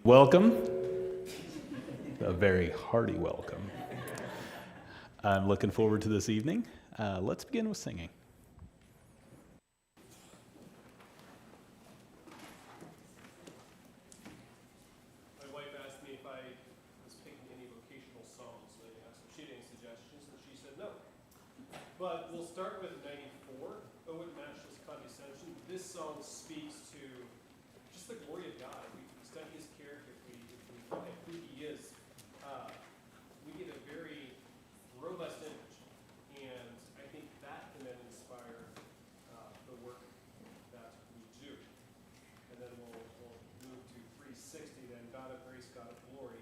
Welcome, a very hearty welcome. I'm looking forward to this evening. Let's begin with singing. My wife asked me if I was picking any vocational songs. So she had any suggestions, and she said no. But we'll start with 94, "Oh, What Matchless Condescension." This song speaks to just the glory of God. If we study his character, if we look at who he is, we get a very robust image. And I think that can then inspire the work that we do. And then we'll move to 360 then, "God of Grace, God of Glory."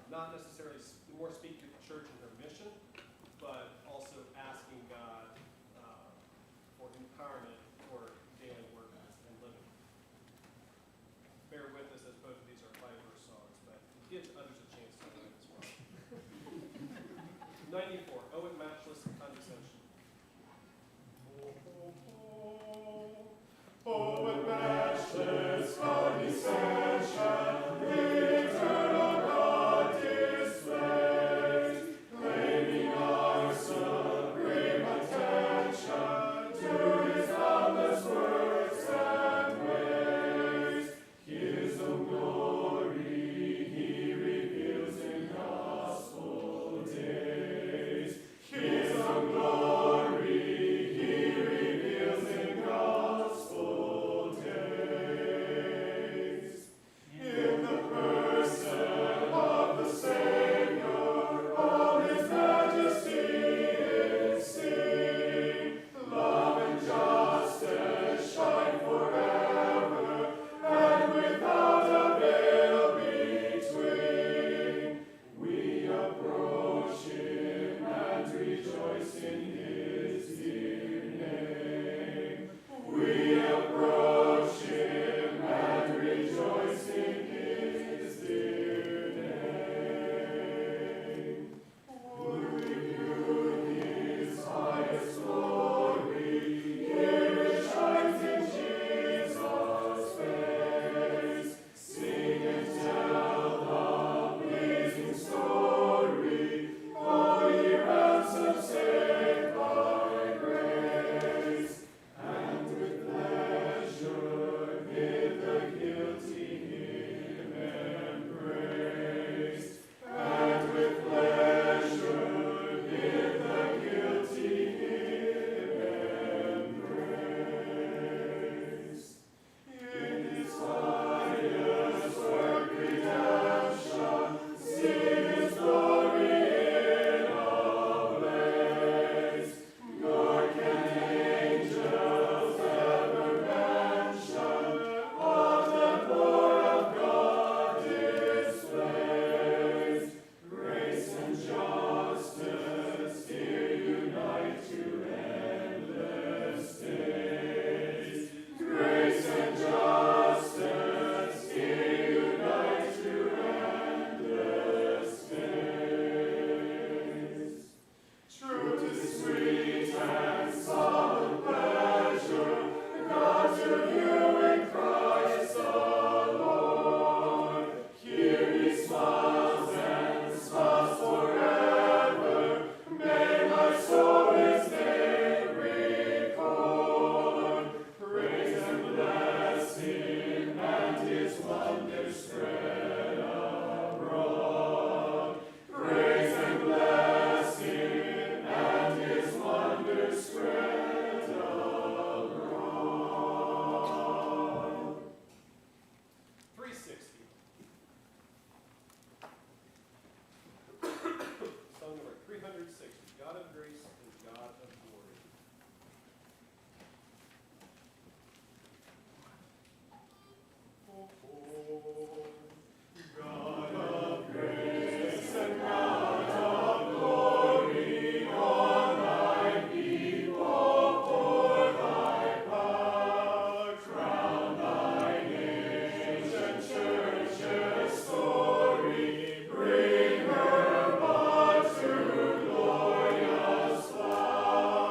Not necessarily more speak to the church and her mission, but also asking God for empowerment for daily work and living. Bear with us as both of these are 5-verse songs, but it gives others a chance to learn as well. 94, "Oh, What Matchless Condescension." Oh, what matchless condescension the eternal God displays, claiming our supreme attention to his boundless works and ways. His own glory he reveals in gospel days. His own glory he reveals in gospel days. In the person of the Savior, all his majesty is seen. Love and justice shine forever, and without a veil between. We approach him and rejoice in his dear name. We approach him and rejoice in his dear name. Would we view his highest glory, here it shines in Jesus' face. Sing and tell the blazing story, all ye ransomed saved by grace. And with pleasure bid the guilty him embrace. And with pleasure bid the guilty him embrace. In his highest work redemption, see his glory in a blaze. Nor can angels ever mention of the glory of God displays. Grace and justice here unite to endless days. Grace and justice here unite to endless days. True to sweet and solemn pleasure, God to view in Christ alone. Here he smiles and smiles forever. May my soul his name record. Praise and bless him and his wonders spread abroad. Praise and bless him and his wonders spread abroad. 360. Song number 360, "God of Grace and God of Glory." God of grace and God of glory, on thy people pour thy power, crown thine ancient church's story, bring her bud to glorious flower.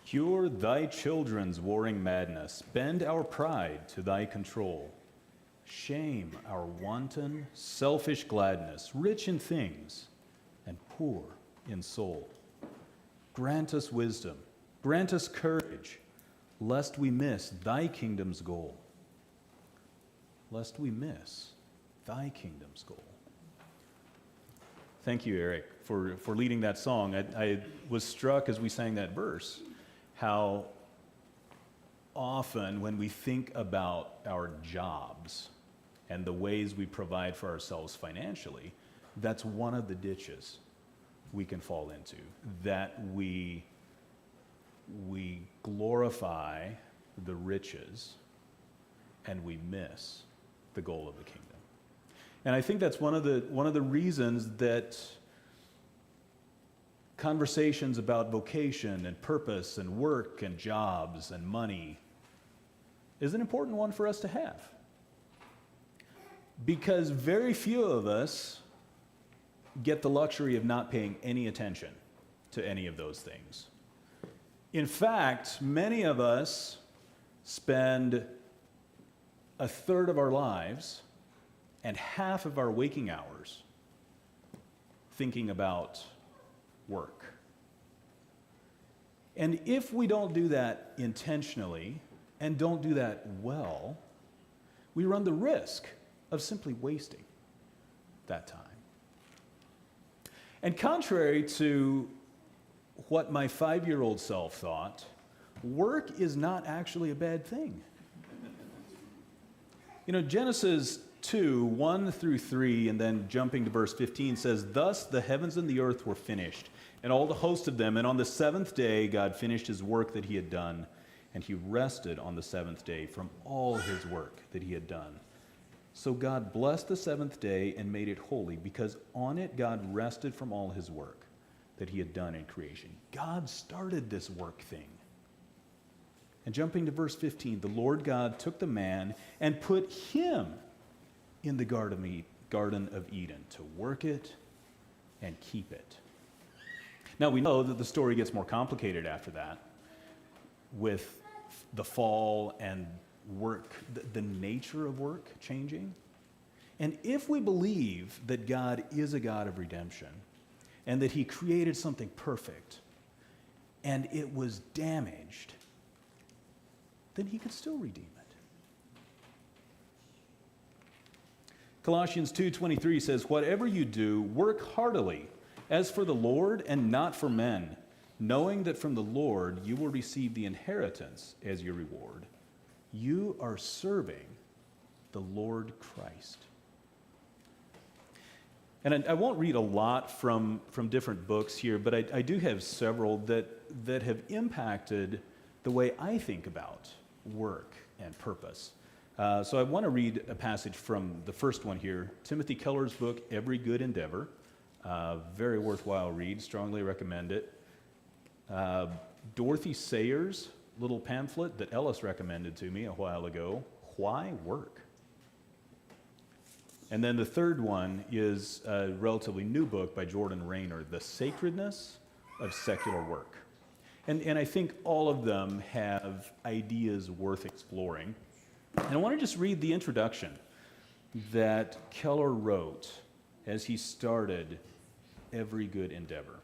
Cure thy children's warring madness, bend our pride to thy control. Shame our wanton, selfish gladness, rich in things and poor in soul. Grant us wisdom, grant us courage, lest we miss thy kingdom's goal. Lest we miss thy kingdom's goal. Thank you, Eric, for leading that song. I was struck as we sang that verse how often when we think about our jobs and the ways we provide for ourselves financially, that's one of the ditches we can fall into, that we glorify the riches and we miss the goal of the kingdom. And I think that's one of the reasons that conversations about vocation and purpose and work and jobs and money is an important one for us to have. Because very few of us get the luxury of not paying any attention to any of those things. In fact, many of us spend a third of our lives and half of our waking hours thinking about work. And if we don't do that intentionally and don't do that well, we run the risk of simply wasting that time. And contrary to what my 5-year-old self thought, work is not actually a bad thing. Genesis 2, 1 through 3, and then jumping to verse 15 says, "Thus the heavens and the earth were finished, and all the host of them. And on the seventh day God finished his work that he had done, and he rested on the seventh day from all his work that he had done. So God blessed the seventh day and made it holy, because on it God rested from all his work that he had done in creation." God started this work thing. And jumping to verse 15, "The Lord God took the man and put him in the Garden of Eden to work it and keep it." Now we know that the story gets more complicated after that with the fall and work, the nature of work changing. And if we believe that God is a God of redemption and that he created something perfect and it was damaged, then he could still redeem it. Colossians 2:23 says, "Whatever you do, work heartily, as for the Lord and not for men, knowing that from the Lord you will receive the inheritance as your reward." You are serving the Lord Christ. And I won't read a lot from different books here, but I do have several that have impacted the way I think about work and purpose. So I want to read a passage from the first one here, Timothy Keller's book, Every Good Endeavor. Very worthwhile read, strongly recommend it. Dorothy Sayers' little pamphlet that Ellis recommended to me a while ago, Why Work? And then the third one is a relatively new book by Jordan Rayner, The Sacredness of Secular Work. And I think all of them have ideas worth exploring. And I want to just read the introduction that Keller wrote as he started Every Good Endeavor.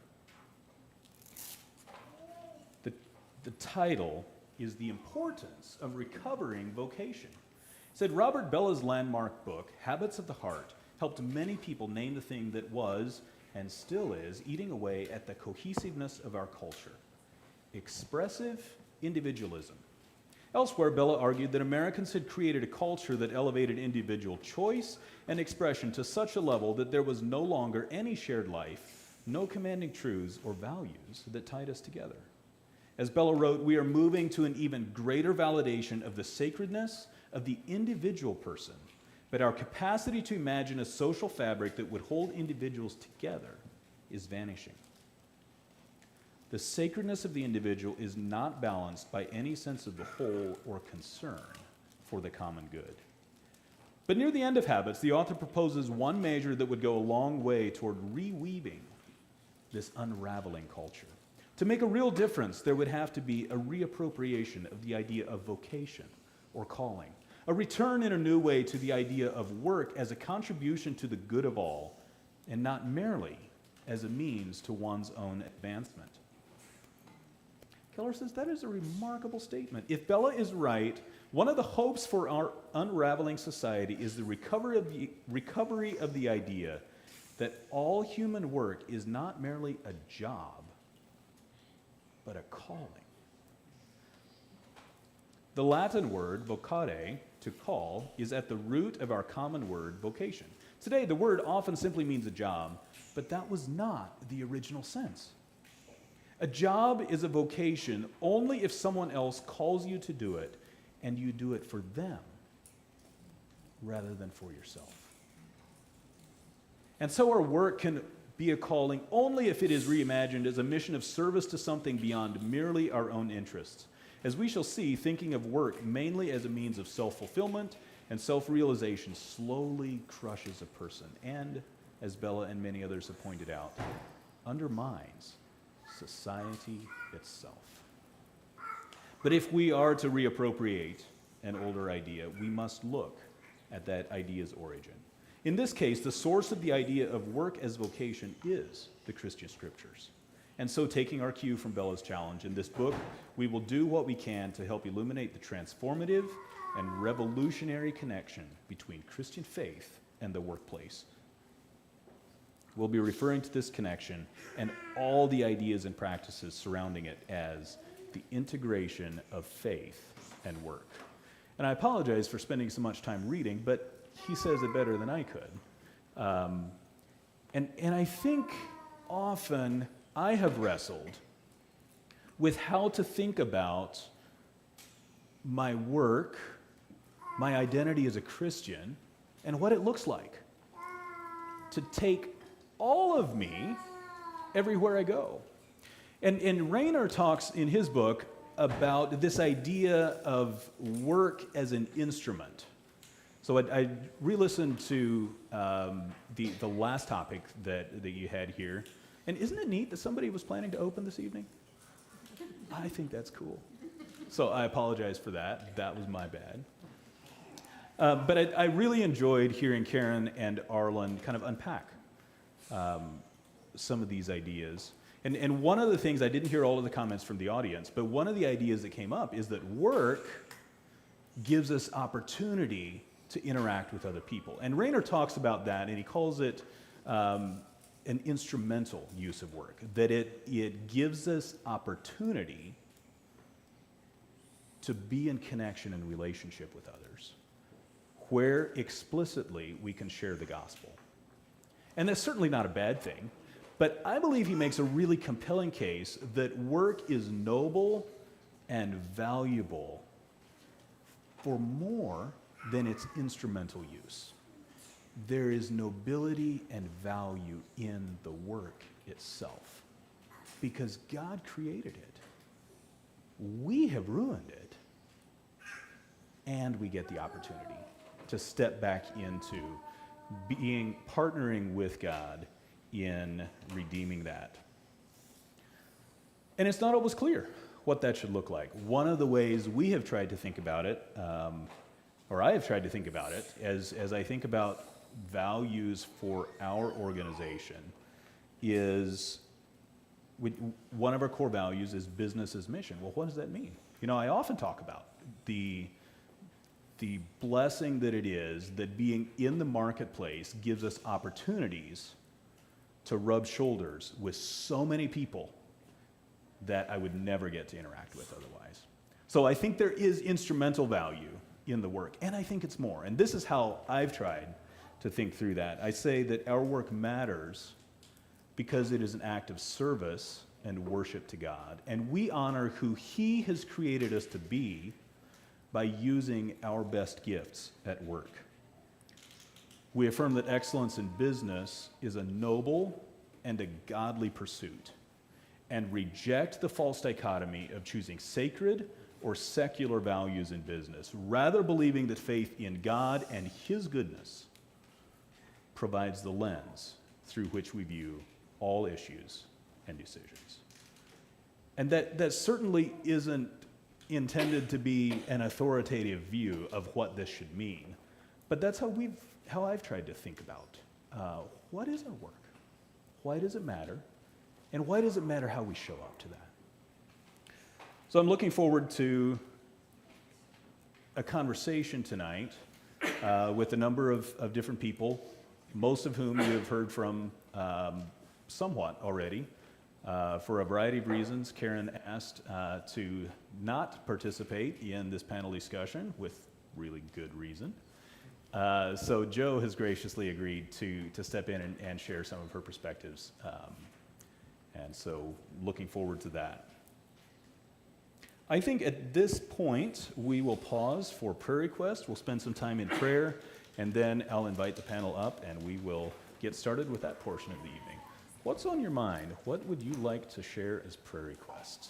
The title is The Importance of Recovering Vocation. It said, Robert Bella's landmark book, Habits of the Heart, helped many people name the thing that was, and still is, eating away at the cohesiveness of our culture: expressive individualism. Elsewhere, Bella argued that Americans had created a culture that elevated individual choice and expression to such a level that there was no longer any shared life, no commanding truths or values that tied us together. As Bella wrote, we are moving to an even greater validation of the sacredness of the individual person, but our capacity to imagine a social fabric that would hold individuals together is vanishing. The sacredness of the individual is not balanced by any sense of the whole or concern for the common good. But near the end of Habits, the author proposes one measure that would go a long way toward reweaving this unraveling culture. To make a real difference, there would have to be a reappropriation of the idea of vocation or calling, a return in a new way to the idea of work as a contribution to the good of all, and not merely as a means to one's own advancement. Keller says that is a remarkable statement. If Bella is right, one of the hopes for our unraveling society is the recovery of the idea that all human work is not merely a job, but a calling. The Latin word vocare, to call, is at the root of our common word vocation. Today, the word often simply means a job, but that was not the original sense. A job is a vocation only if someone else calls you to do it, and you do it for them rather than for yourself. And so our work can be a calling only if it is reimagined as a mission of service to something beyond merely our own interests. As we shall see, thinking of work mainly as a means of self-fulfillment and self-realization slowly crushes a person and, as Bella and many others have pointed out, undermines society itself. But if we are to reappropriate an older idea, we must look at that idea's origin. In this case, the source of the idea of work as vocation is the Christian scriptures. And so, taking our cue from Bella's challenge, in this book, we will do what we can to help illuminate the transformative and revolutionary connection between Christian faith and the workplace. We'll be referring to this connection and all the ideas and practices surrounding it as the integration of faith and work. And I apologize for spending so much time reading, but he says it better than I could. And I think often I have wrestled with how to think about my work, my identity as a Christian, and what it looks like to take all of me everywhere I go. And Rayner talks in his book about this idea of work as an instrument. So I re-listened to the last topic that you had here. And isn't it neat that somebody was planning to open this evening? I think that's cool. So I apologize for that. That was my bad. But I really enjoyed hearing Karen and Arlen kind of unpack some of these ideas. And one of the things, I didn't hear all of the comments from the audience, but one of the ideas that came up is that work gives us opportunity to interact with other people. And Rayner talks about that, and he calls it an instrumental use of work, that it gives us opportunity to be in connection and relationship with others, where explicitly we can share the gospel. And that's certainly not a bad thing, but I believe he makes a really compelling case that work is noble and valuable for more than its instrumental use. There is nobility and value in the work itself because God created it. We have ruined it, and we get the opportunity to step back into partnering with God in redeeming that. And it's not always clear what that should look like. One of the ways we have tried to think about it, or I have tried to think about it, as I think about values for our organization, is one of our core values is business as mission. Well, what does that mean? You know, I often talk about the blessing that it is that being in the marketplace gives us opportunities to rub shoulders with so many people that I would never get to interact with otherwise. So I think there is instrumental value in the work, and I think it's more. And this is how I've tried to think through that. I say that our work matters because it is an act of service and worship to God, and we honor who He has created us to be by using our best gifts at work. We affirm that excellence in business is a noble and a godly pursuit, and reject the false dichotomy of choosing sacred or secular values in business, rather believing that faith in God and His goodness provides the lens through which we view all issues and decisions. And that certainly isn't intended to be an authoritative view of what this should mean. But that's how I've tried to think about what is our work? Why does it matter? And why does it matter how we show up to that? So I'm looking forward to a conversation tonight with a number of different people, most of whom you have heard from somewhat already. For a variety of reasons, Karen asked to not participate in this panel discussion with really good reason. So Joe has graciously agreed to step in and share some of her perspectives. And so looking forward to that. I think at this point, we will pause for prayer requests. We'll spend some time in prayer, and then I'll invite the panel up, and we will get started with that portion of the evening. What's on your mind? What would you like to share as prayer requests?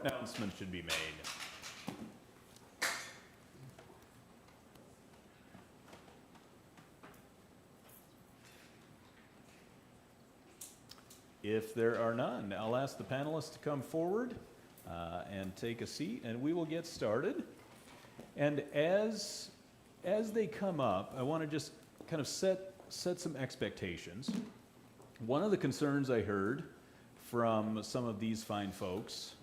announcement should be made. If there are none, I'll ask the panelists to come forward and take a seat, and we will get started. And as they come up, I want to just kind of set some expectations. One of the concerns I heard from some of these fine folks,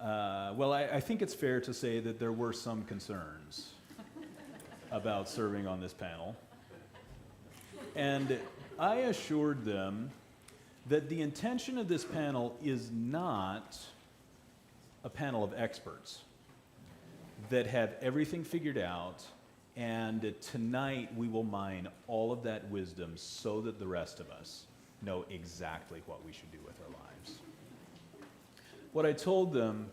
I think it's fair to say that there were some concerns about serving on this panel. And I assured them that the intention of this panel is not a panel of experts that have everything figured out, and tonight we will mine all of that wisdom so that the rest of us know exactly what we should do with our lives. What I told them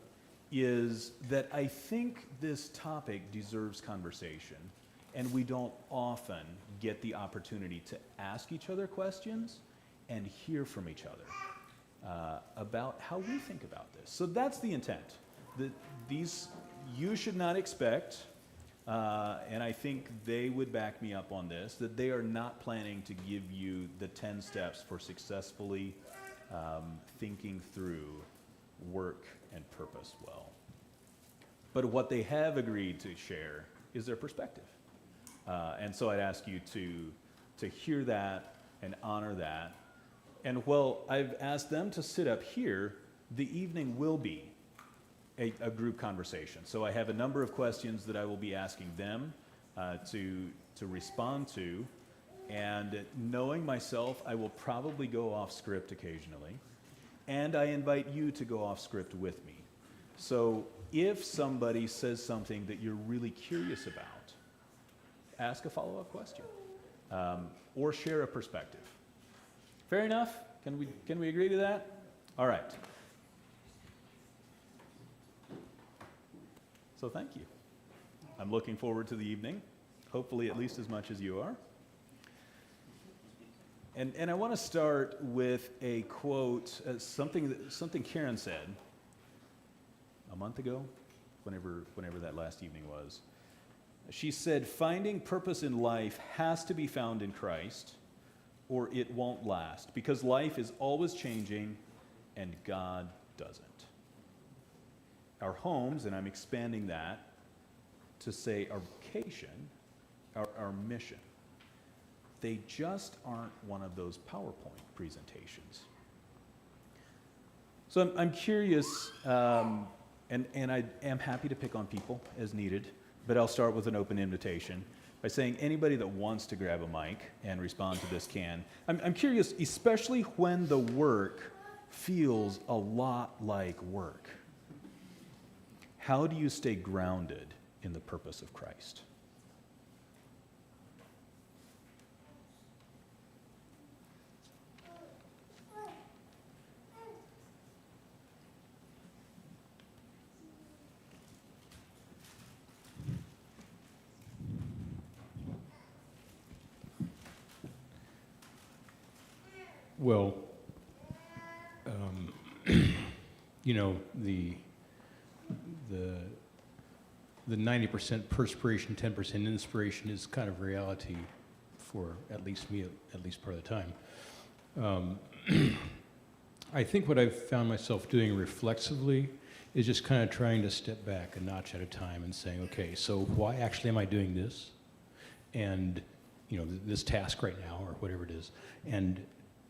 is that I think this topic deserves conversation, and we don't often get the opportunity to ask each other questions and hear from each other about how we think about this. So that's the intent. You should not expect, and I think they would back me up on this, that they are not planning to give you the 10 steps for successfully thinking through work and purpose well. But what they have agreed to share is their perspective. And so I'd ask you to hear that and honor that. And while I've asked them to sit up here, the evening will be a group conversation. So I have a number of questions that I will be asking them to respond to. And knowing myself, I will probably go off script occasionally. And I invite you to go off script with me. So if somebody says something that you're really curious about, ask a follow-up question or share a perspective. Fair enough? Can we agree to that? All right. So thank you. I'm looking forward to the evening, hopefully at least as much as you are. And I want to start with a quote, something Karen said a month ago, whenever that last evening was. She said, "Finding purpose in life has to be found in Christ, or it won't last, because life is always changing and God doesn't." Our homes, and I'm expanding that to say our vocation, our mission, they just aren't one of those PowerPoint presentations. So I'm curious, and I am happy to pick on people as needed, but I'll start with an open invitation by saying anybody that wants to grab a mic and respond to this can. I'm curious, especially when the work feels a lot like work. How do you stay grounded in the purpose of Christ? Well, you know, the 90% perspiration, 10% inspiration is kind of reality for at least me, at least part of the time. I think what I've found myself doing reflexively is just kind of trying to step back a notch at a time and saying, okay, so why actually am I doing this? And, you know, this task right now or whatever it is.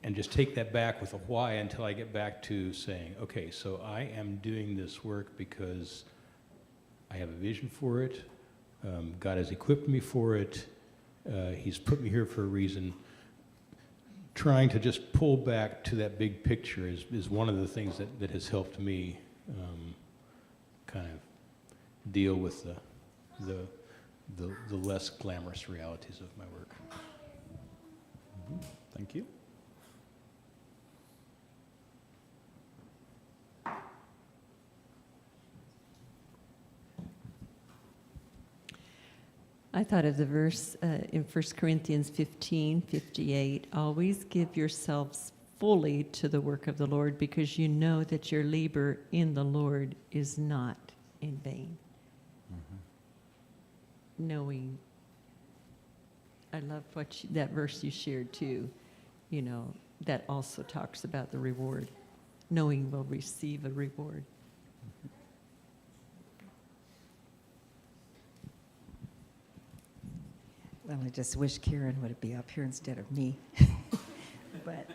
And just take that back with a why until I get back to saying, okay, so I am doing this work because I have a vision for it. God has equipped me for it. He's put me here for a reason. Trying to just pull back to that big picture is one of the things that has helped me kind of deal with the less glamorous realities of my work. Mm-hmm. Thank you. I thought of the verse in 1 Corinthians 15:58. Always give yourselves fully to the work of the Lord, because you know that your labor in the Lord is not in vain. Knowing, I love that verse you shared too, you know, that also talks about the reward. Knowing we'll receive a reward. Well, I just wish Karen would be up here instead of me. But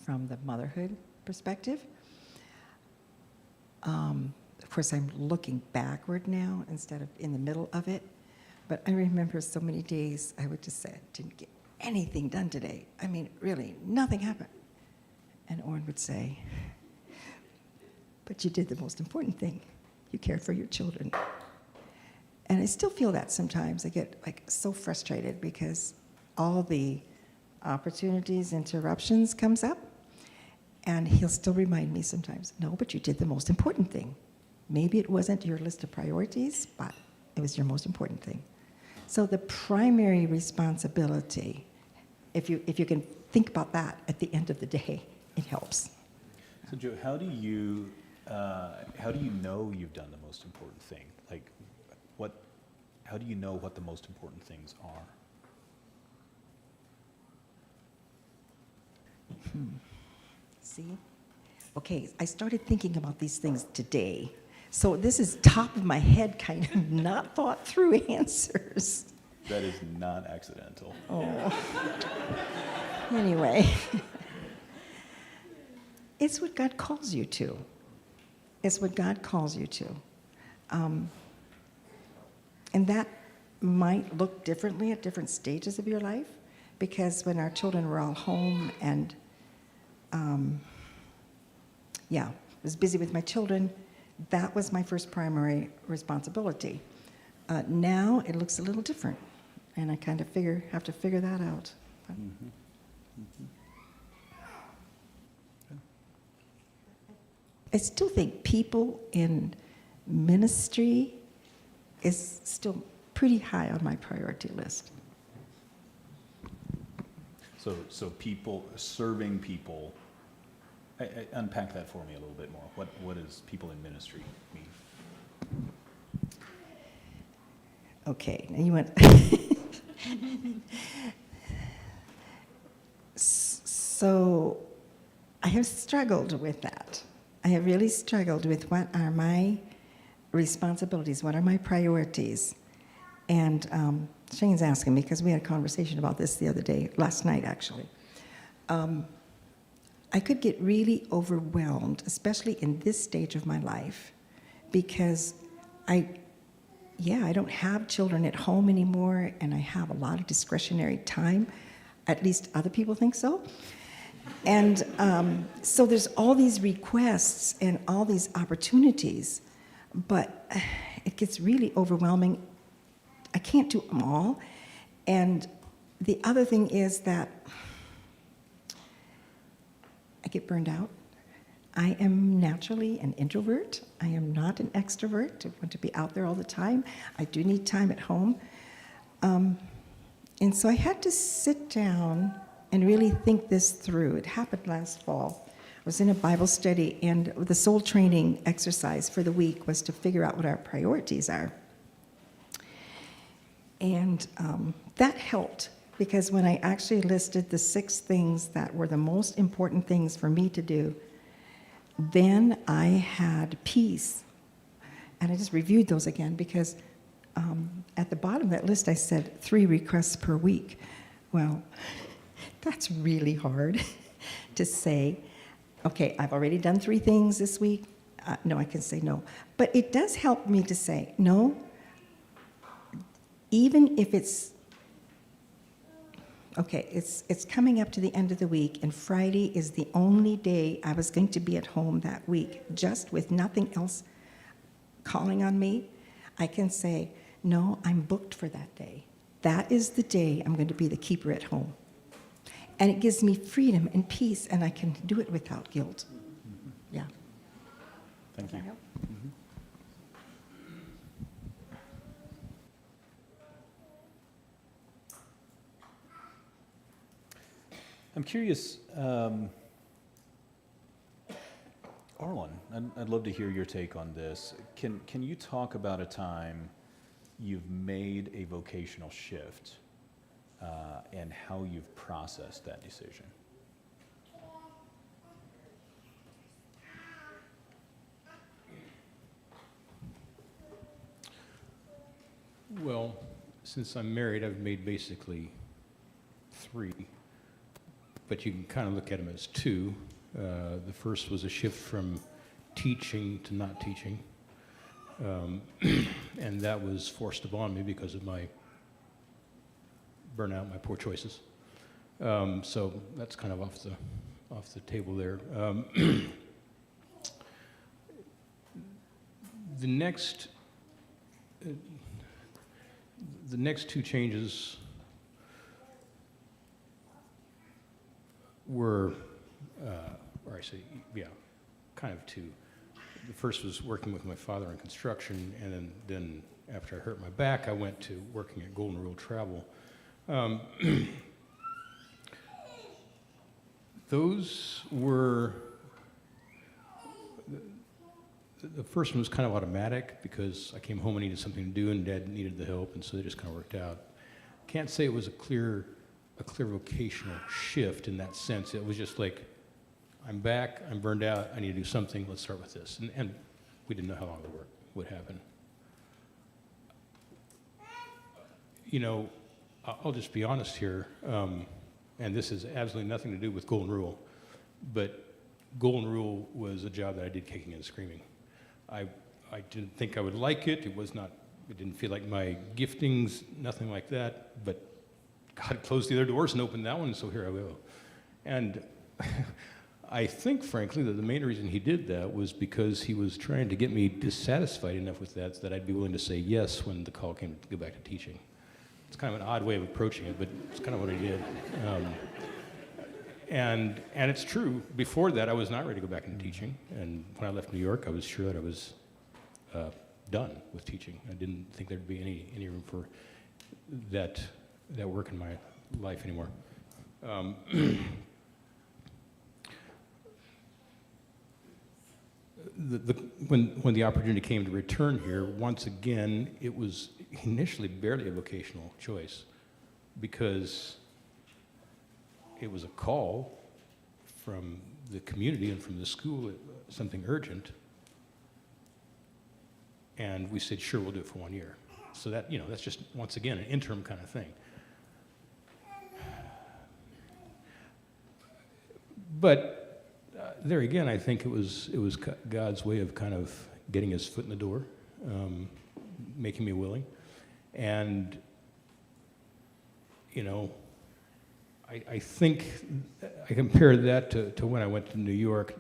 from the motherhood perspective, of course, I'm looking backward now instead of in the middle of it. But I remember so many days I would just say, I didn't get anything done today. I mean, really, nothing happened. And Orrin would say, but you did the most important thing. You cared for your children. And I still feel that sometimes. I get like so frustrated because all the opportunities, interruptions comes up, and he'll still remind me sometimes, no, but you did the most important thing. Maybe it wasn't your list of priorities, but it was your most important thing. So the primary responsibility, if you can think about that at the end of the day, it helps. So Joe, how do you know you've done the most important thing? Like, how do you know what the most important things are? See? Okay, I started thinking about these things today. So this is top of my head kind of not thought through answers. That is not accidental. Oh. Anyway. It's what God calls you to. It's what God calls you to. And that might look differently at different stages of your life, because when our children were all home and, was busy with my children, that was my first primary responsibility. Now it looks a little different, and I kind of have to figure that out. Mm-hmm. Mm-hmm. I still think people in ministry is still pretty high on my priority list. So people, serving people, I unpack that for me a little bit more. What does people in ministry mean? Okay, now you went. So I have struggled with that. I have really struggled with what are my responsibilities, what are my priorities. And Shane's asking me, because we had a conversation about this the other day, last night actually. I could get really overwhelmed, especially in this stage of my life, because I don't have children at home anymore, and I have a lot of discretionary time. At least other people think so. And so there's all these requests and all these opportunities, but it gets really overwhelming. I can't do them all. And the other thing is that I get burned out. I am naturally an introvert. I am not an extrovert. I want to be out there all the time. I do need time at home. And so I had to sit down and really think this through. It happened last fall. I was in a Bible study, and the soul training exercise for the week was to figure out what our priorities are. And that helped, because when I actually listed the 6 things that were the most important things for me to do, then I had peace. And I just reviewed those again, because at the bottom of that list I said 3 requests per week. Well, that's really hard to say, okay, I've already done 3 things this week. No, I can say no. But it does help me to say, no, even if it's, okay, it's coming up to the end of the week, and Friday is the only day I was going to be at home that week, just with nothing else calling on me, I can say, no, I'm booked for that day. That is the day I'm going to be the keeper at home. And it gives me freedom and peace, and I can do it without guilt. Yeah. Thank you. Mm-hmm. I'm curious, Arlen, I'd love to hear your take on this. Can you talk about a time you've made a vocational shift and how you've processed that decision? Well, since I'm married, I've made basically 3, but you can kind of look at them as 2. The first was a shift from teaching to not teaching, and that was forced upon me because of my burnout, my poor choices. So that's kind of off the table there. The next 2 changes were, or I say, yeah, kind of 2. The first was working with my father in construction, and then after I hurt my back, I went to working at Golden Rule Travel. Those were, the first one was kind of automatic because I came home and needed something to do, and Dad needed the help, and so they just kind of worked out. Can't say it was a clear vocational shift in that sense. It was just like, I'm back, I'm burned out, I need to do something, let's start with this. And we didn't know how long the work would happen. You know, I'll just be honest here, and this has absolutely nothing to do with Golden Rule, but Golden Rule was a job that I did kicking and screaming. I didn't think I would like it. It didn't feel like my giftings, nothing like that, but God closed the other doors and opened that one, so here I go. And I think, frankly, that the main reason he did that was because he was trying to get me dissatisfied enough with that I'd be willing to say yes when the call came to go back to teaching. It's kind of an odd way of approaching it, but it's kind of what he did. And it's true. Before that, I was not ready to go back into teaching. And when I left New York, I was sure that I was done with teaching. I didn't think there'd be any room for that work in my life anymore. When the opportunity came to return here, once again, it was initially barely a vocational choice because it was a call from the community and from the school, something urgent. And we said, sure, we'll do it for 1 year. So that, that's just, once again, an interim kind of thing. But there again, I think it was God's way of kind of getting his foot in the door, making me willing. And, I think I compare that to when I went to New York,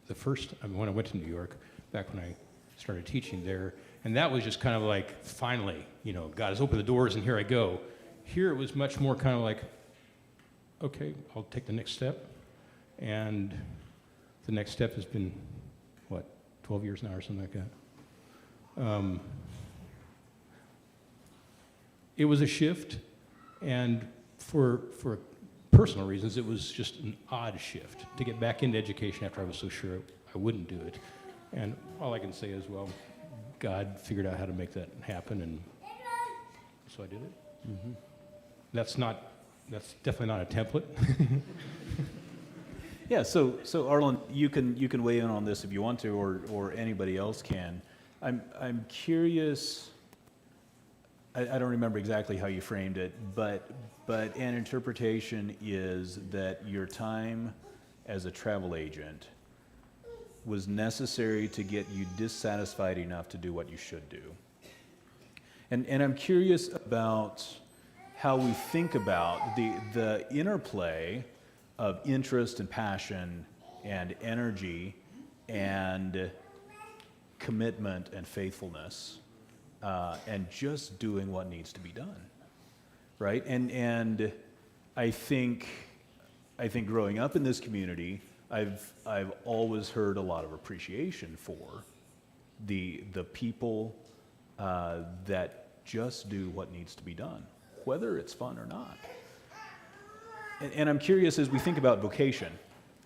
when I went to New York, back when I started teaching there. And that was just kind of like, finally, God has opened the doors and here I go. Here it was much more kind of like, okay, I'll take the next step. And the next step has been, 12 years now or something like that. It was a shift, and for personal reasons, it was just an odd shift to get back into education after I was so sure I wouldn't do it. And all I can say is, well, God figured out how to make that happen, and so I did it. Mm-hmm. That's definitely not a template. Yeah, so Arlen, you can weigh in on this if you want to, or anybody else can. I'm curious. I don't remember exactly how you framed it, but an interpretation is that your time as a travel agent was necessary to get you dissatisfied enough to do what you should do. And I'm curious about how we think about the interplay of interest and passion and energy and commitment and faithfulness and just doing what needs to be done, right? And I think growing up in this community, I've always heard a lot of appreciation for the people that just do what needs to be done, whether it's fun or not. And I'm curious as we think about vocation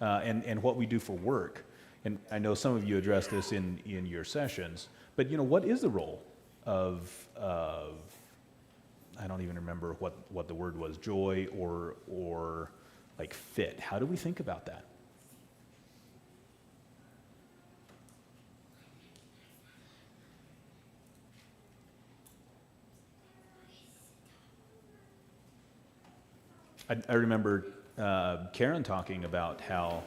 and what we do for work, and I know some of you address this in your sessions, but what is the role of I don't even remember what the word was, joy or like fit? How do we think about that? I remember Karen talking about how,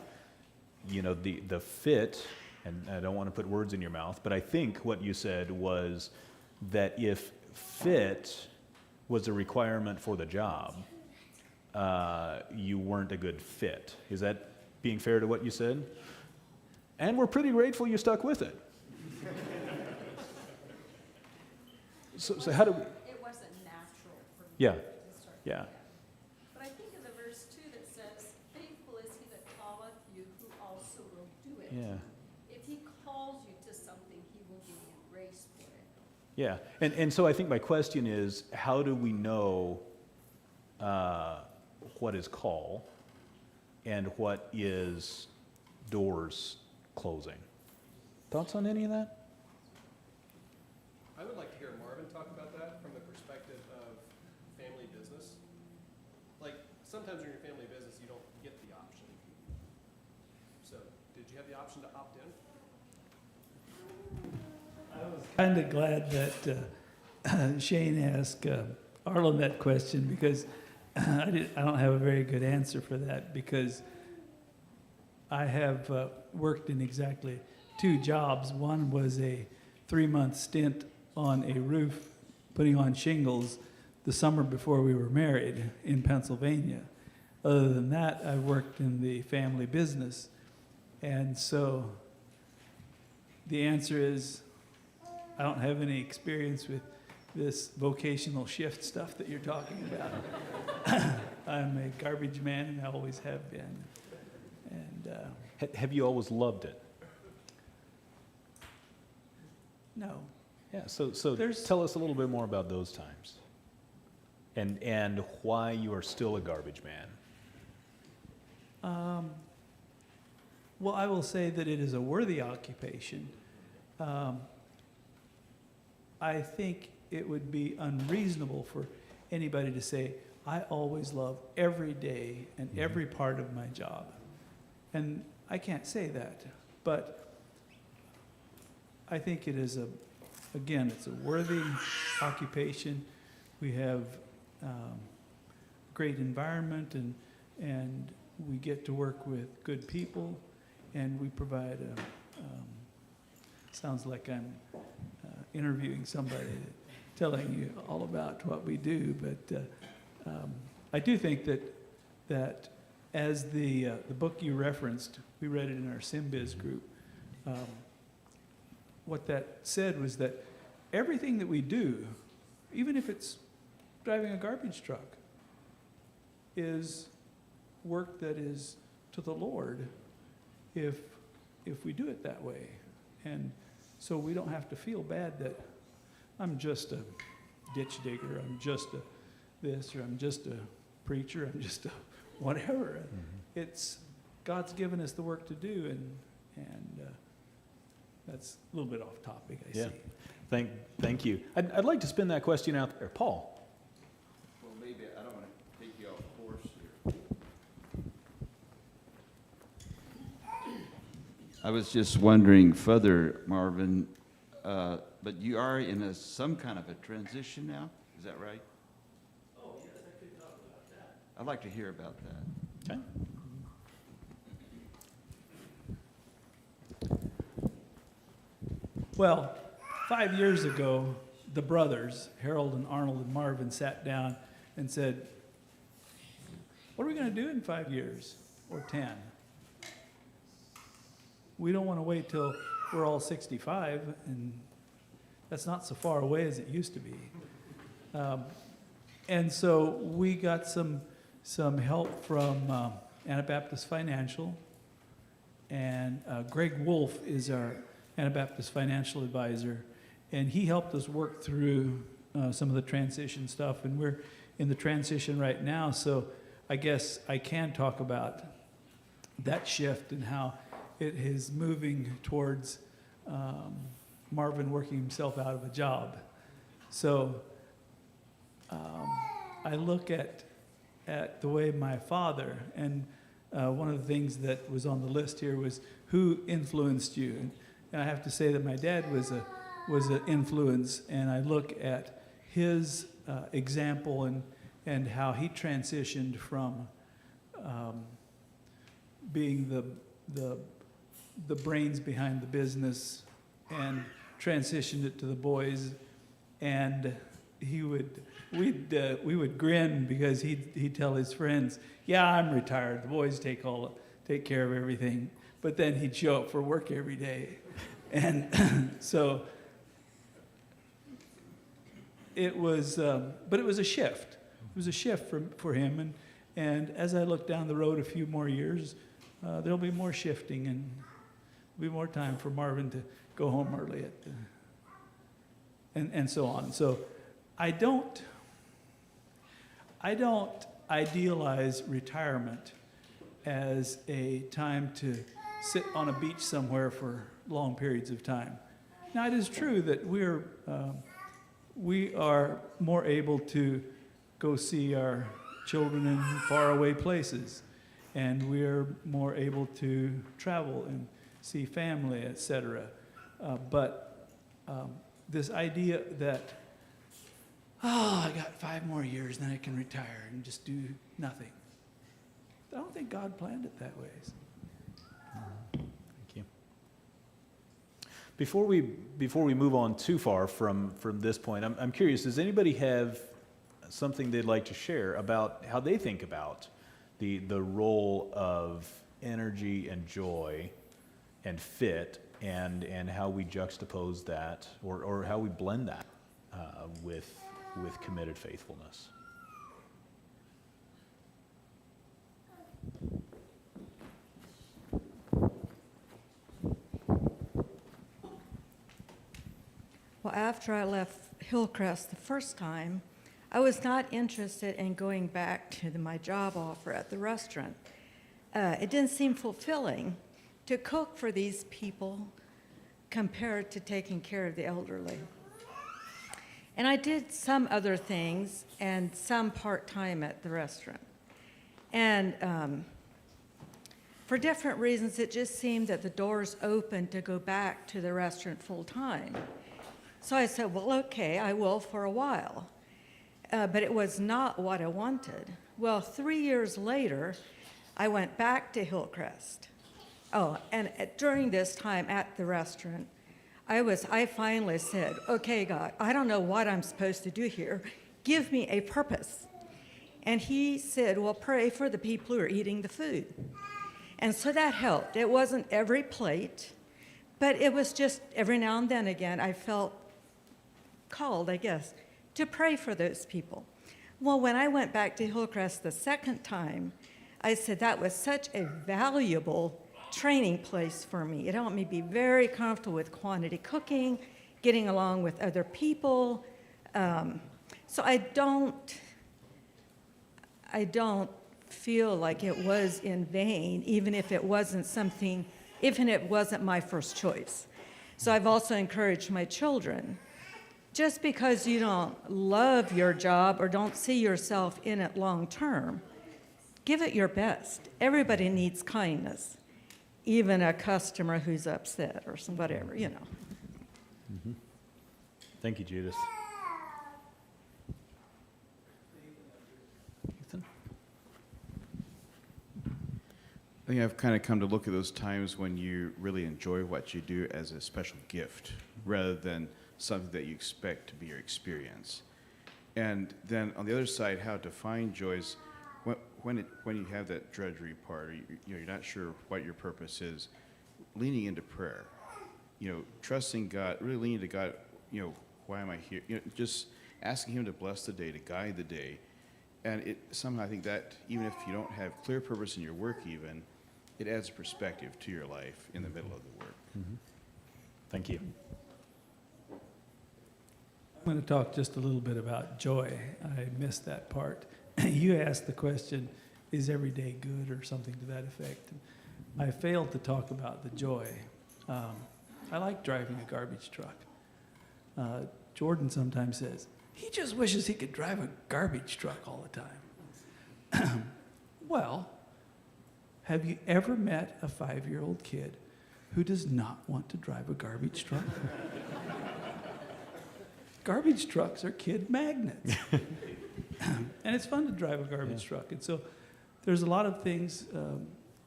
the fit, and I don't want to put words in your mouth, but I think what you said was that if fit was a requirement for the job, you weren't a good fit. Is that being fair to what you said? And we're pretty grateful you stuck with it. So how do we? It wasn't natural for me Yeah, to start. yeah. But I think of the verse 2 that says, faithful is he that calleth you, who also will do it. Yeah. If he calls you to something, he will give you grace for it. Yeah, and so I think my question is, how do we know what is call and what is doors closing? Thoughts on any of that? I would like to hear Marvin talk about that from the perspective of family business. Like, sometimes when you're family business, you don't get the option. So, did you have the option to opt in? I was kind of glad that Shane asked Arlen that question because I don't have a very good answer for that because I have worked in exactly 2 jobs. One was a 3-month stint on a roof putting on shingles the summer before we were married in Pennsylvania. Other than that, I worked in the family business. And so the answer is I don't have any experience with this vocational shift stuff that you're talking about. I'm a garbage man and I always have been. And Have you always loved it? no. Yeah, so There's- tell us a little bit more about those times and why you are still a garbage man. Well, I will say that it is a worthy occupation. I think it would be unreasonable for anybody to say, I always love every day and every part of my job. And I can't say that, but I think it is again, it's a worthy occupation. We have great environment and we get to work with good people and we provide sounds like I'm interviewing somebody, telling you all about what we do, but I do think that as the book you referenced, we read it in our SimBiz group, what that said was that everything that we do, even if it's driving a garbage truck, is work that is to the Lord if we do it that way. And so we don't have to feel bad that I'm just a ditch digger, I'm just a this, or I'm just a preacher, I'm just a whatever. It's God's given us the work to do, and that's a little bit off topic, I Yeah. see. Thank you. I'd like to spin that question out there. Paul? Well, maybe, I don't want to take you off course here. I was just wondering further, Marvin, but you are in some kind of a transition now, is that right? Oh, yes, I could talk about that. I'd like to hear about that. Okay. Well, 5 years ago, the brothers, Harold and Arnold and Marvin, sat down and said, what are we going to do in 5 years or 10? We don't want to wait till we're all 65, and that's not so far away as it used to be. And so we got some help from Anabaptist Financial, and Greg Wolf is our Anabaptist financial advisor, and he helped us work through some of the transition stuff, and we're in the transition right now. So I guess I can talk about that shift and how it is moving towards Marvin working himself out of a job. So I look at the way my father, and one of the things that was on the list here was who influenced you. And I have to say that my dad was an influence, and I look at his example and how he transitioned from being the brains behind the business and transitioned it to the boys. And we would grin because he'd tell his friends, "Yeah, I'm retired. The boys take care of everything." But then he'd show up for work every day, and so it was. But it was a shift. It was a shift for him, and as I look down the road a few more years, there'll be more shifting and there'll be more time for Marvin to go home early and so on. So I don't idealize retirement as a time to sit on a beach somewhere for long periods of time. Now, it is true that we are more able to go see our children in faraway places, and we are more able to travel and see family, etc. But this idea that, I got 5 more years, then I can retire and just do nothing. I don't think God planned it that way. Thank you. Before we move on too far from this point, I'm curious, does anybody have something they'd like to share about how they think about the role of energy and joy and fit, and how we juxtapose that, or how we blend that with committed faithfulness? Well, after I left Hillcrest the first time, I was not interested in going back to my job offer at the restaurant. It didn't seem fulfilling to cook for these people compared to taking care of the elderly. And I did some other things and some part-time at the restaurant. And for different reasons, it just seemed that the doors opened to go back to the restaurant full-time. So I said, well, okay, I will for a while. But it was not what I wanted. Well, 3 years later, I went back to Hillcrest. Oh, and during this time at the restaurant, I finally said, okay, God, I don't know what I'm supposed to do here. Give me a purpose. And he said, well, pray for the people who are eating the food. And so that helped. It wasn't every plate, but it was just every now and then again, I felt called, I guess, to pray for those people. Well, when I went back to Hillcrest the second time, I said that was such a valuable training place for me. It helped me be very comfortable with quantity cooking, getting along with other people. So I don't feel like it was in vain, even if it wasn't my first choice. So I've also encouraged my children, just because you don't love your job or don't see yourself in it long term, give it your best. Everybody needs kindness, even a customer who's upset or whatever, you know. Mm-hmm. Thank you, Judith. Ethan? I think I've kind of come to look at those times when you really enjoy what you do as a special gift, rather than something that you expect to be your experience. And then on the other side, how to find joys when you have that drudgery part, or you're not sure what your purpose is, leaning into prayer, trusting God, really leaning to God, why am I here? Just asking Him to bless the day, to guide the day. And somehow I think that even if you don't have clear purpose in your work even, it adds perspective to your life in the middle of the work. Mm-hmm. Thank you. I'm going to talk just a little bit about joy. I missed that part. You asked the question, is every day good or something to that effect. I failed to talk about the joy. I like driving a garbage truck. Jordan sometimes says, he just wishes he could drive a garbage truck all the time. Well, have you ever met a 5-year-old kid who does not want to drive a garbage truck? Garbage trucks are kid magnets. And it's fun to drive a garbage truck. And so there's a lot of things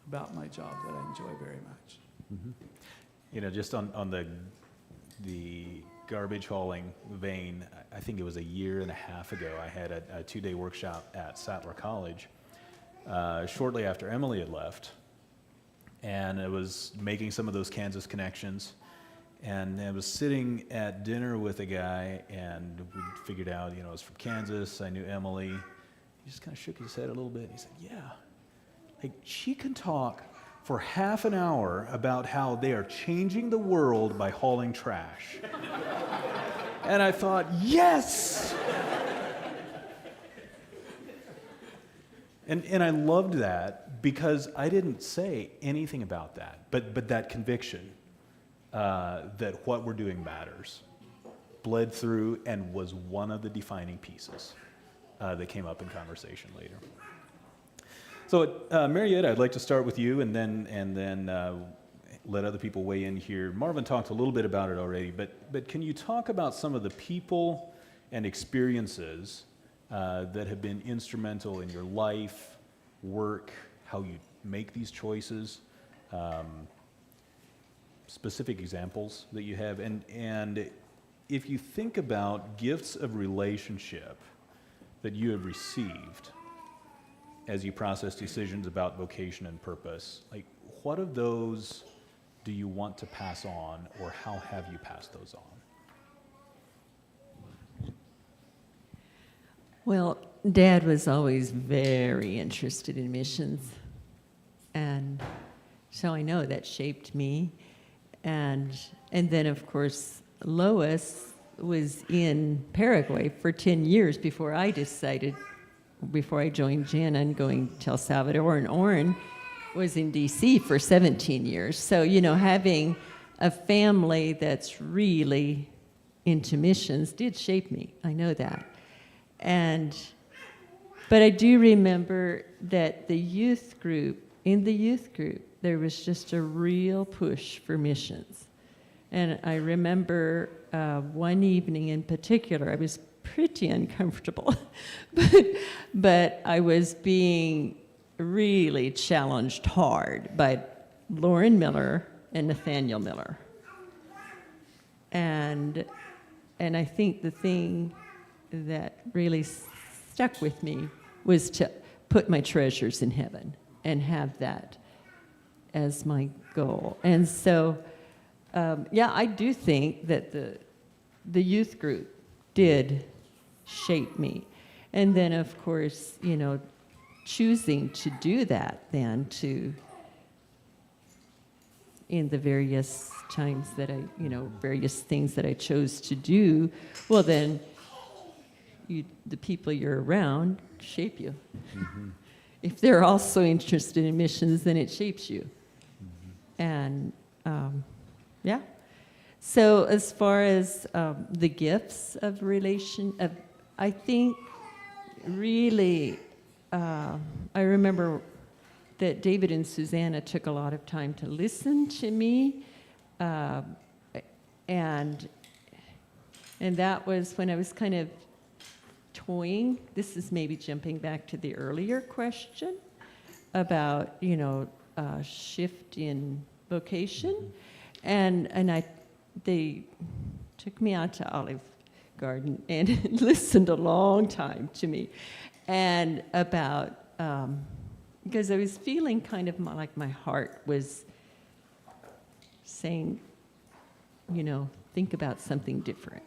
about my job that I enjoy very much. Mm-hmm. You know, just on the garbage hauling vein, I think it was a year and a half ago, I had a 2-day workshop at Sattler College shortly after Emily had left. And I was making some of those Kansas connections. And I was sitting at dinner with a guy, and we figured out, you know, I was from Kansas, I knew Emily. He just kind of shook his head a little bit. He said, yeah, like she can talk for half an hour about how they are changing the world by hauling trash. And I thought, yes! And I loved that because I didn't say anything about that, but that conviction that what we're doing matters bled through and was one of the defining pieces that came up in conversation later. So, Marietta, I'd like to start with you, and then let other people weigh in here. Marvin talked a little bit about it already, but can you talk about some of the people and experiences that have been instrumental in your life, work, how you make these choices, specific examples that you have, and if you think about gifts of relationship that you have received as you process decisions about vocation and purpose, like what of those do you want to pass on, or how have you passed those on? Well, Dad was always very interested in missions, and so I know that shaped me. And then, of course, Lois was in Paraguay for 10 years before I joined Jen and going to El Salvador, and Orrin was in D.C. for 17 years. So, you know, having a family that's really into missions did shape me. I know that. But I do remember that in the youth group, there was just a real push for missions. And I remember one evening in particular, I was pretty uncomfortable, but I was being really challenged hard by Lauren Miller and Nathaniel Miller. And I think the thing that really stuck with me was to put my treasures in heaven and have that as my goal. And so, I do think that the youth group did shape me. And then, of course, you know, choosing to do that then in the various times that various things that I chose to do, well then, the people you're around shape you. Mm-hmm. If they're also interested in missions, then it shapes you. Mm-hmm. And, So as far as the gifts of I think really, I remember that David and Susanna took a lot of time to listen to me, and that was when I was kind of toying. This is maybe jumping back to the earlier question about, you know, shift in vocation, and they took me out to Olive Garden and listened a long time to me, and about because I was feeling kind of like my heart was saying, you know, think about something different.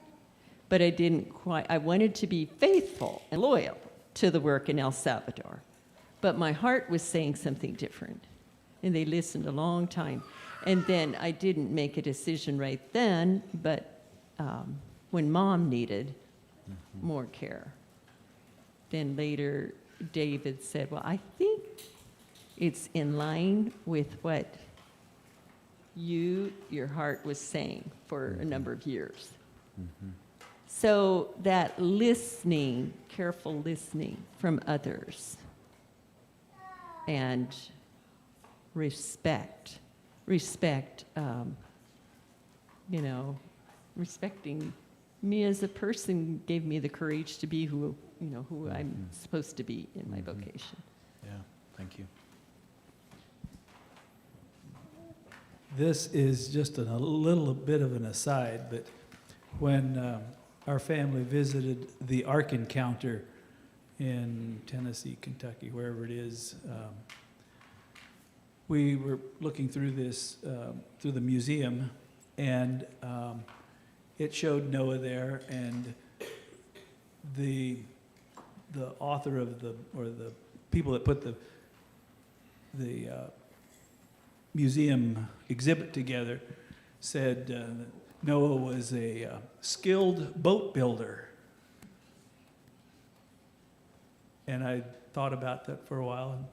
But I didn't quite, I wanted to be faithful and loyal to the work in El Salvador. But my heart was saying something different. And they listened a long time. And then I didn't make a decision right then, but when Mom needed more care, then later David said, well, I think it's in line with what your heart was saying for a number of years. So that listening, careful listening from others, and respect, respecting me as a person gave me the courage to be who I'm supposed to be in my vocation. Yeah, thank you. This is just a little bit of an aside, but when our family visited the Ark Encounter in Tennessee, Kentucky, wherever it is, we were looking through this, through the museum, and it showed Noah there, and the author of the people that put the museum exhibit together said that Noah was a skilled boat builder. And I thought about that for a while, and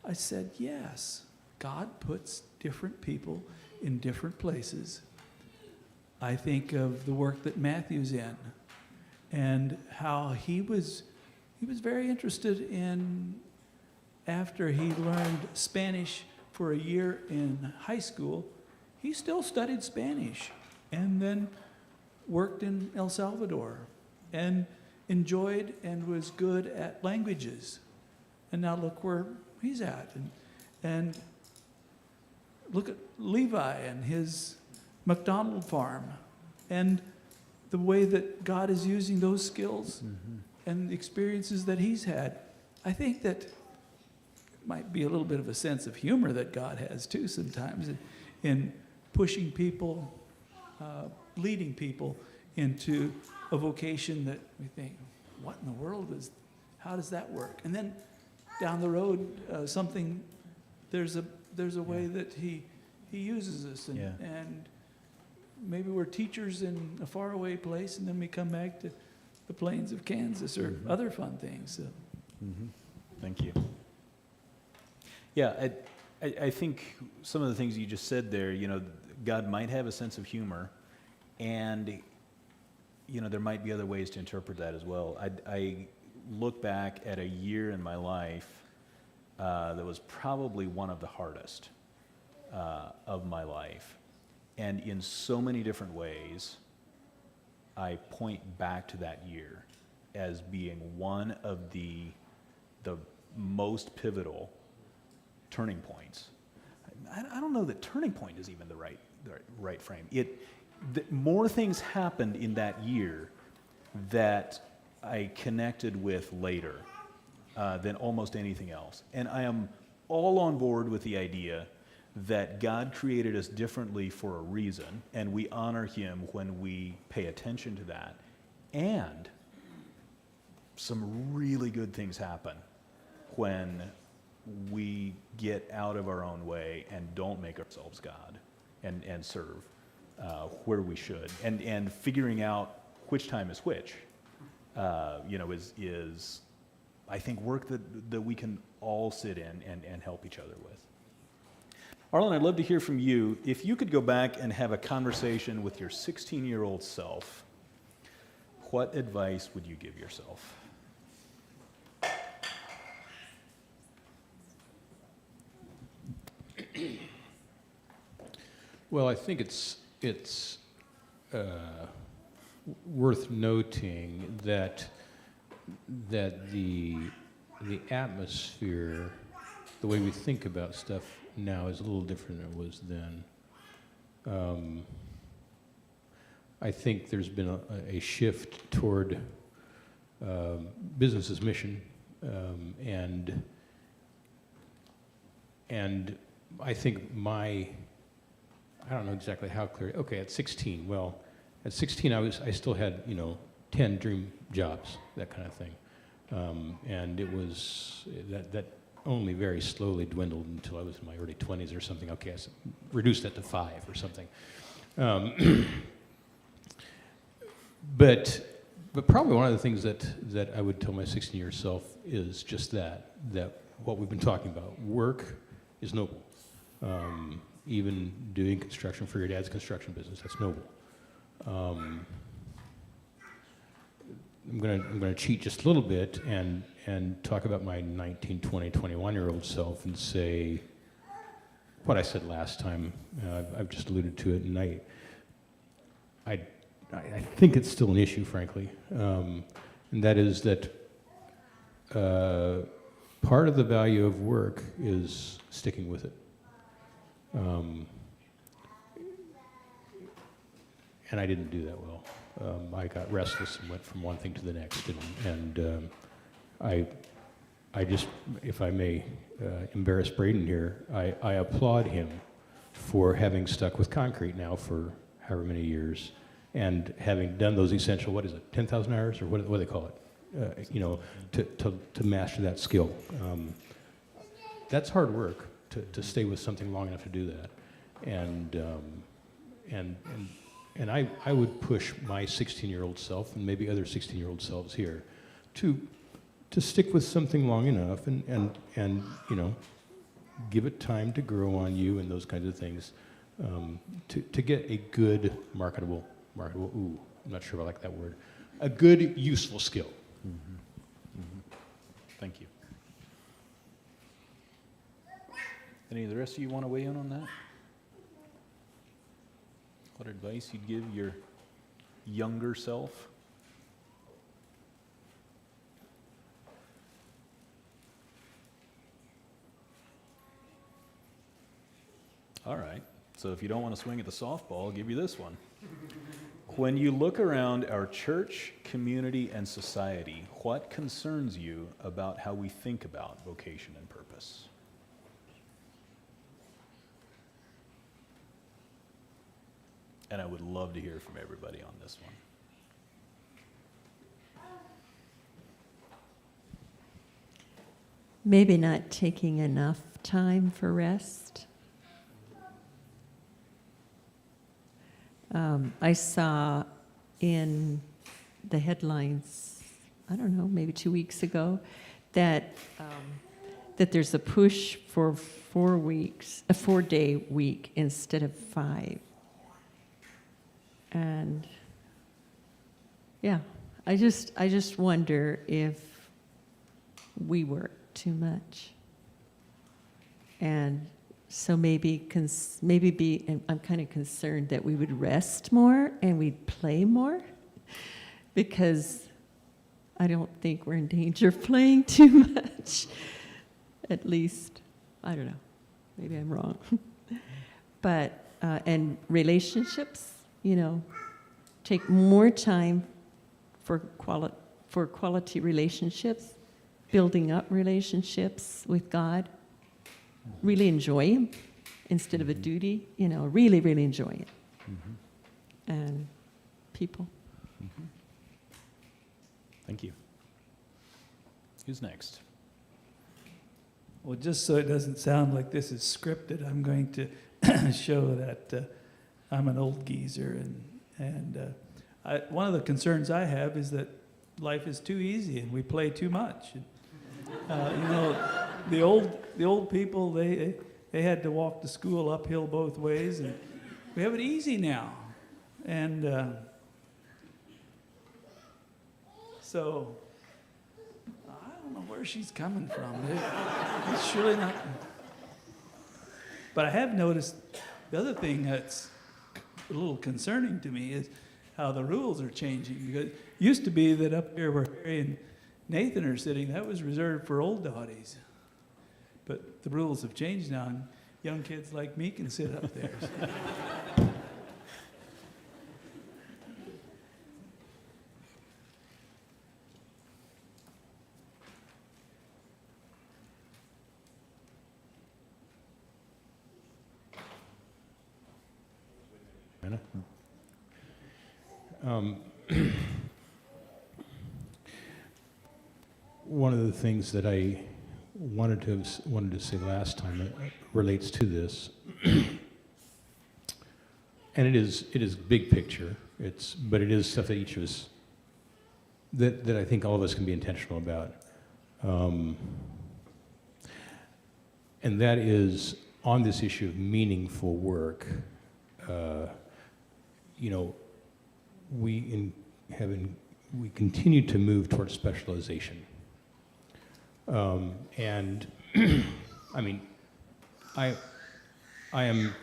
I said, yes, God puts different people in different places. I think of the work that Matthew's in, and how he was very interested in, after he learned Spanish for a year in high school, he still studied Spanish and then worked in El Salvador and enjoyed and was good at languages. And now look where he's at. And look at Levi and his McDonald farm and the way that God is using those skills and the experiences that he's had. I think that might be a little bit of a sense of humor that God has too sometimes in pushing people, leading people into a vocation that we think, what in the world how does that work? And then down the road, there's a way that he uses us, and maybe we're teachers in a faraway place, and then we come back to the plains of Kansas or other fun things. So. Thank you. Yeah, I think some of the things you just said there, God might have a sense of humor, and, there might be other ways to interpret that as well. I look back at a year in my life that was probably one of the hardest of my life. And in so many different ways, I point back to that year as being one of the most pivotal turning points. I don't know that turning point is even the right frame. More things happened in that year that I connected with later than almost anything else. And I am all on board with the idea that God created us differently for a reason, and we honor him when we pay attention to that. And some really good things happen when we get out of our own way and don't make ourselves God and serve where we should. And figuring out which time is which, is I think work that we can all sit in and help each other with. Arlen, I'd love to hear from you. If you could go back and have a conversation with your 16-year-old self, what advice would you give yourself? Well, I think it's worth noting that the atmosphere, the way we think about stuff now, is a little different than it was then. I think there's been a shift toward business's mission, and I think I don't know exactly how clear. Okay, at 16, well, at 16 I still had 10 dream jobs, that kind of thing, and it was that only very slowly dwindled until I was in my early 20s or something. Okay, I reduced that to 5 or something. But probably one of the things that I would tell my 16-year self is just that what we've been talking about. Work is noble. Even doing construction for your dad's construction business, that's noble. I'm gonna cheat just a little bit and talk about my 19, 20, 21-year-old self and say what I said last time. I've just alluded to it, and I think it's still an issue, frankly, and that is that part of the value of work is sticking with it. And I didn't do that well. I got restless and went from one thing to the next, and I just, if I may embarrass Braden here, I applaud him for having stuck with concrete now for however many years, and having done those essential, 10,000 hours, or what do they call it? To master that skill. That's hard work to stay with something long enough to do that, and I would push my 16-year-old self and maybe other 16-year-old selves here to stick with something long enough and give it time to grow on you and those kinds of things, to get a good marketable, ooh, I'm not sure if I like that word, a good useful skill. Mm-hmm. Mm-hmm. Thank you. Any of the rest of you want to weigh in on that? What advice you'd give your younger self? All right. So if you don't want to swing at the softball, I'll give you this one. When you look around our church, community, and society, what concerns you about how we think about vocation and purpose? And I would love to hear from everybody on this one. Maybe not taking enough time for rest. I saw in the headlines, I don't know, maybe 2 weeks ago, that there's a push for 4 weeks, a 4-day week instead of 5. And yeah, I just wonder if we work too much. And so maybe I'm kind of concerned that we would rest more and we'd play more, because I don't think we're in danger of playing too much. At least, I don't know, maybe I'm wrong. But, and relationships, take more time for quality relationships, building up relationships with God. Really enjoy Him instead of a duty, really, really enjoy it. Mm-hmm. And people. Mm-hmm. Thank you. Who's next? Well, just so it doesn't sound like this is scripted, I'm going to show that I'm an old geezer, and one of the concerns I have is that life is too easy and we play too much. The old people, they had to walk to school uphill both ways, and we have it easy now. And so I don't know where she's coming from. It's surely not. But I have noticed the other thing that's a little concerning to me is how the rules are changing. Because it used to be that up here where Harry and Nathan are sitting, that was reserved for old dotties. But the rules have changed now, and young kids like me can sit up there. One of the things that I wanted to say last time relates to this, and it is big picture. But it is stuff that each of us, that I think all of us can be intentional about. and that is on this issue of meaningful work. You know, we continue to move towards specialization. And I mean, I am,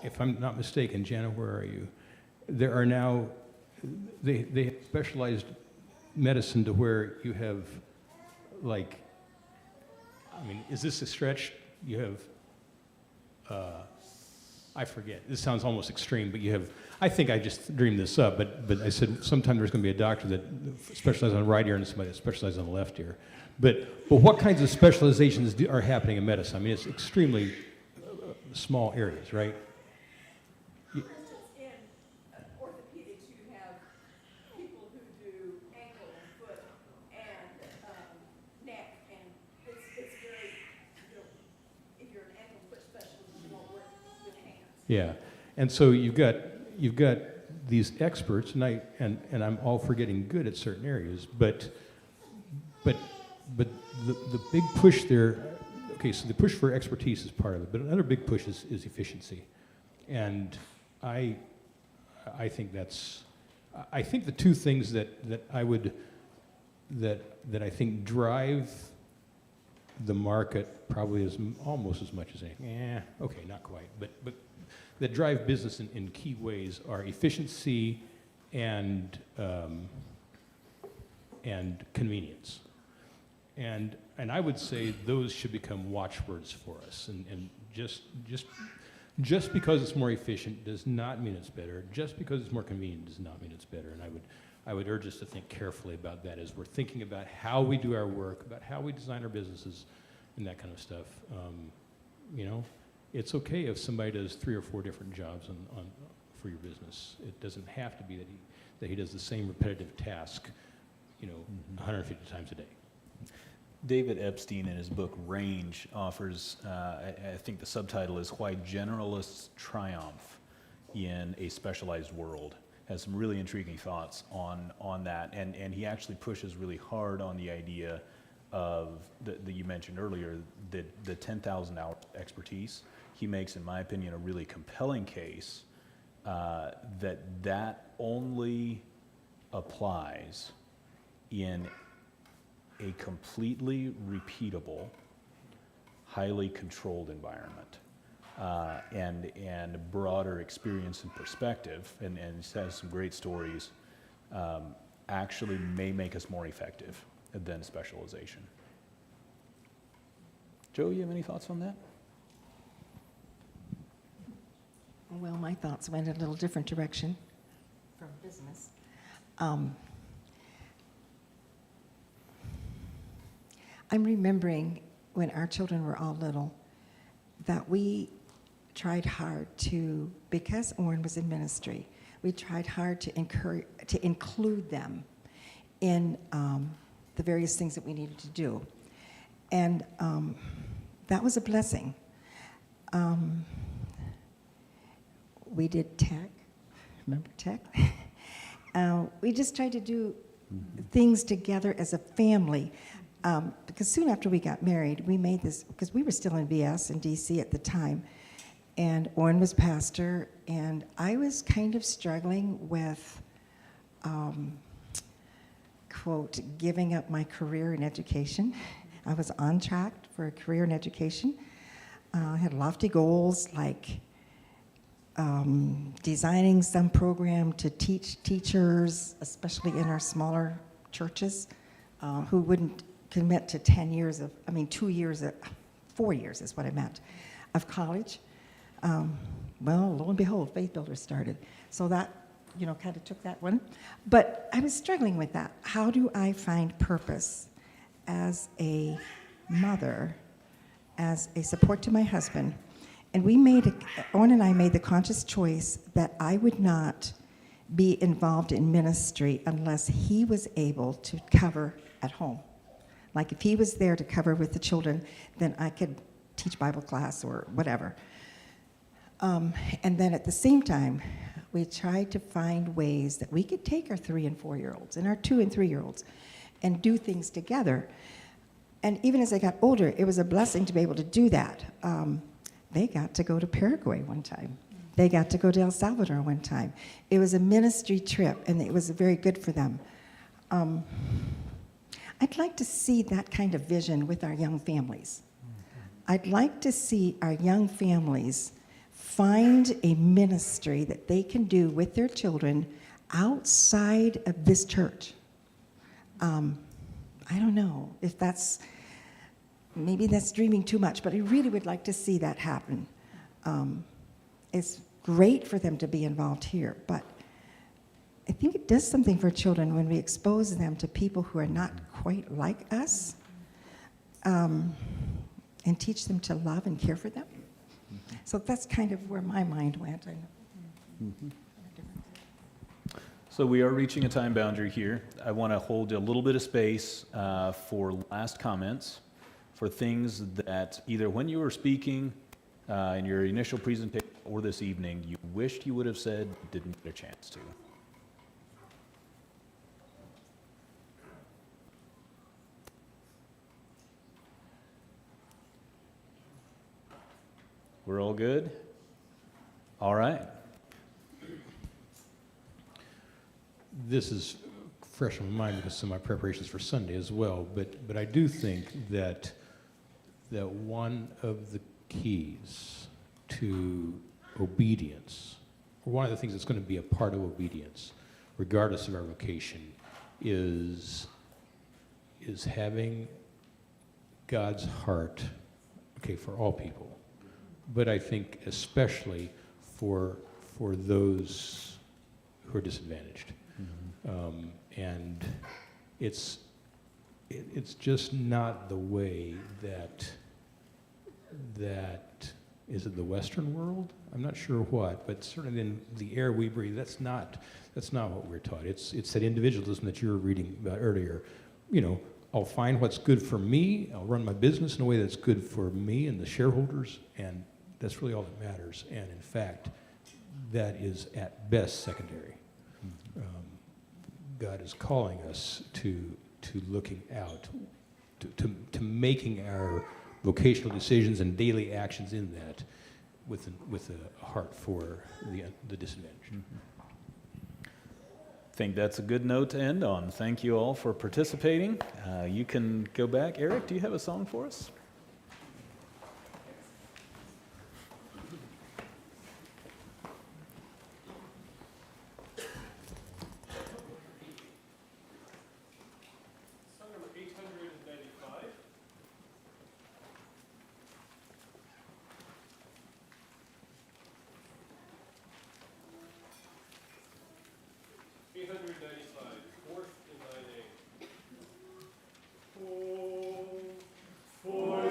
if I'm not mistaken, Jana, where are you? There are now, they have specialized medicine to where you have, like, I mean, is this a stretch? You have, I forget, this sounds almost extreme, but you have, I think I just dreamed this up, but I said sometime there's going to be a doctor that specializes on the right ear and somebody that specializes on the left ear. But what kinds of specializations are happening in medicine? I mean, it's extremely small areas, right? For instance, in orthopedics, you have people who do ankle and foot and neck, and it's very, you know, if you're an ankle and foot specialist, you won't work with hands. Yeah, and so you've got these experts, and I'm all for getting good at certain areas, but the big push there, okay, so the push for expertise is part of it, but another big push is efficiency, and I think I think the two things that I think drive the market probably almost as much as anything. Okay, not quite, but that drive business in key ways are efficiency and convenience. And I would say those should become watchwords for us. And just because it's more efficient does not mean it's better. Just because it's more convenient does not mean it's better. And I would urge us to think carefully about that as we're thinking about how we do our work, about how we design our businesses, and that kind of stuff. You know, it's okay if somebody does 3 or 4 different jobs for your business. It doesn't have to be that he does the same repetitive task, you know, 150 times a day. David Epstein, in his book Range, offers, I think the subtitle is Why Generalists Triumph in a Specialized World. Has some really intriguing thoughts on that, and he actually pushes really hard on the idea of that you mentioned earlier, the 10,000 hour expertise. He makes, in my opinion, a really compelling case that only applies in a completely repeatable, highly controlled environment, and broader experience and perspective, and has some great stories, actually may make us more effective than specialization. Joe, you have any thoughts on that? Well, my thoughts went in a little different direction from business. I'm remembering when our children were all little that we tried hard to, because Orrin was in ministry, we tried hard to include them in the various things that we needed to do. And that was a blessing. We did tech, remember tech? We just tried to do things together as a family. Because soon after we got married, we made this, because we were still in VS in DC at the time, and Orrin was pastor, and I was kind of struggling with, quote, giving up my career in education. I was on track for a career in education. I had lofty goals like designing some program to teach teachers, especially in our smaller churches, who wouldn't commit to 10 years of, 2 years, 4 years is what I meant, of college. Well, lo and behold, Faith Builders started. So that, kind of took that one. But I was struggling with that. How do I find purpose as a mother, as a support to my husband? And Orrin and I made the conscious choice that I would not be involved in ministry unless he was able to cover at home. Like if he was there to cover with the children, then I could teach Bible class or whatever. And then at the same time, we tried to find ways that we could take our 3 and 4 year olds and our 2 and 3 year olds and do things together. And even as I got older, it was a blessing to be able to do that. They got to go to Paraguay one time. They got to go to El Salvador one time. It was a ministry trip, and it was very good for them. I'd like to see that kind of vision with our young families. I'd like to see our young families find a ministry that they can do with their children outside of this church. I don't know if maybe that's dreaming too much, but I really would like to see that happen. It's great for them to be involved here, but I think it does something for children when we expose them to people who are not quite like us, and teach them to love and care for them. So that's kind of where my mind went. So we are reaching a time boundary here. I want to hold a little bit of space for last comments, for things that either when you were speaking in your initial presentation or this evening, you wished you would have said, didn't get a chance to. We're all good? All right. This is fresh in my mind because of my preparations for Sunday as well, but I do think that one of the keys to obedience, or one of the things that's going to be a part of obedience, regardless of our vocation, is having God's heart, for all people, but I think especially for those who are disadvantaged. And it's just not the way that is it the Western world? I'm not sure what, but certainly in the air we breathe, that's not what we're taught. It's that individualism that you were reading about earlier. I'll find what's good for me. I'll run my business in a way that's good for me and the shareholders, and that's really all that matters. And in fact, that is at best secondary. God is calling us to looking out, to making our vocational decisions and daily actions in that with a heart for the disadvantaged. I think that's a good note to end on. Thank you all for participating. You can go back. Eric, do you have a song for us? Song number 895. Fourth in thy name. Oh, for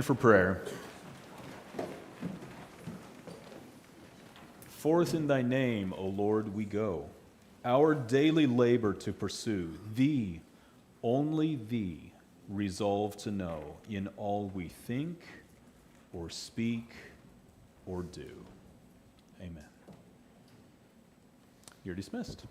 For prayer. Forth in thy name, O Lord, we go, our daily labor to pursue, thee, only thee, resolve to know in all we think or speak or do. Amen. You're dismissed.